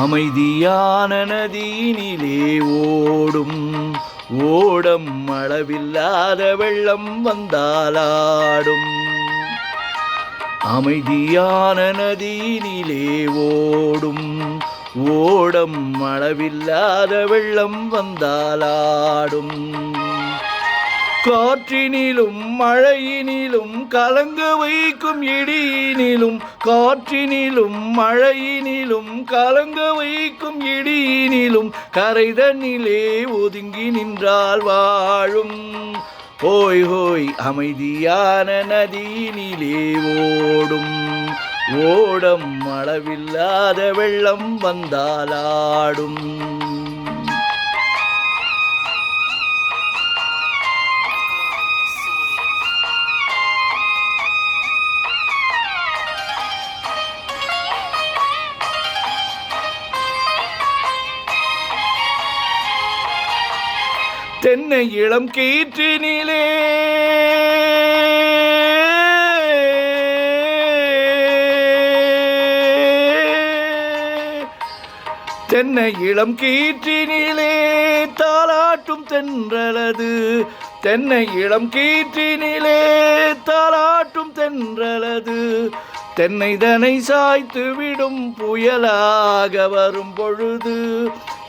அமைதியான நதியினிலே ஓடும் ஓடம் அளவில்லாத வெள்ளம் வந்தாலாடும். அமைதியான நதியினிலே ஓடும் ஓடம் அளவில்லாத வெள்ளம் வந்தாலாடும். காற்றினிலும் மழையினிலும் கலங்க வைக்கும் இடியினிலும் காற்றினிலும் மழையினிலும் கலங்க வைக்கும் இடியினிலும் கரைதனிலே ஒதுங்கி நின்றால் வாழும். ஹோய் ஹோய் அமைதியான நதியினிலே ஓடும் ஓடம் அளவில்லாத வெள்ளம் வந்தாலாடும். தென்னை இளம் கீற்றினிலே தென்னை இளம் கீற்றினிலே தாலாட்டும் தென்றலது. தென்னை இளம் கீற்றினிலே தாலாட்டும் தென்றலது. தென்னைதனை சாய்த்து விடும் புயலாக வரும் பொழுது.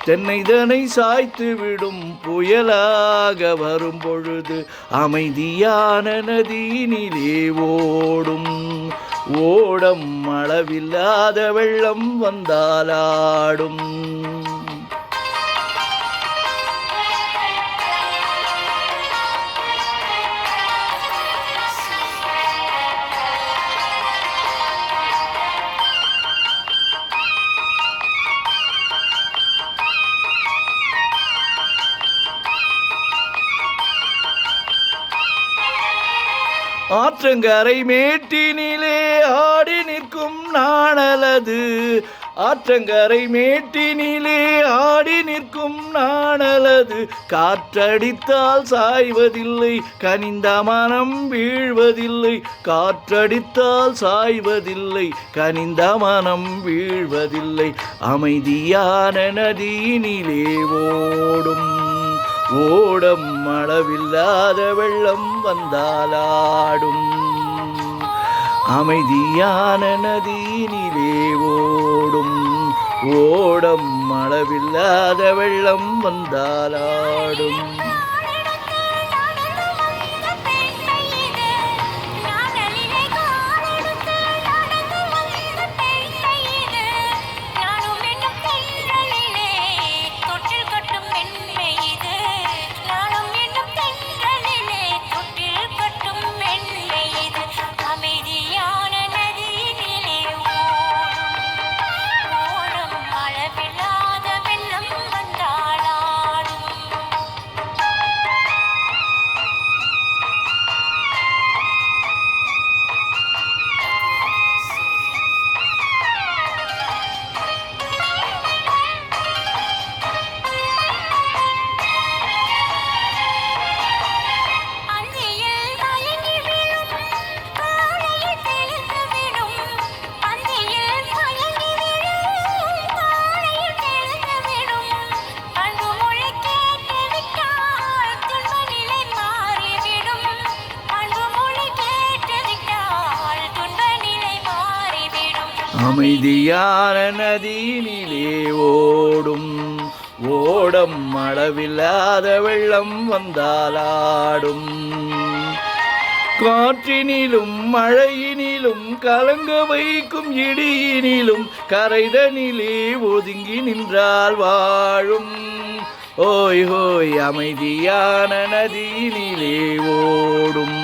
தென்னைதனை சாய்த்து விடும் புயலாக வரும் பொழுது. அமைதியான நதியினிலே ஓடும் ஓடம் அளவில்லாத வெள்ளம் வந்தாலாடும். ஆற்றங்கரை மேட்டினிலே ஆடி நிற்கும் நாணலது. ஆற்றங்கரை மேட்டினிலே ஆடி நிற்கும் நாணலது. காற்றடித்தால் சாய்வதில்லை கனிந்த மனம் வீழ்வதில்லை. காற்றடித்தால் சாய்வதில்லை கனிந்த மனம் வீழ்வதில்லை. அமைதியான நதியினிலே ஓடும் ஓடம் அளவில்லாத வெள்ளம் வந்தாலாடும். அமைதியான நதியினிலே ஓடும் ஓடம் அளவில்லாத வெள்ளம் வந்தாலாடும். அமைதியான நதியினிலே ஓடும் ஓடம் அளவில்லாத வெள்ளம் வந்தாலாடும். காற்றினிலும் மழையினிலும் கலங்க வைக்கும் இடியினிலும் கரைதனிலே ஒதுங்கி நின்றால் வாழும். ஓய் ஹோய் அமைதியான நதியினிலே ஓடும்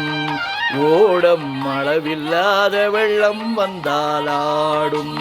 ஓடம் அளவில்லாத வெள்ளம் வந்தாலாடும்.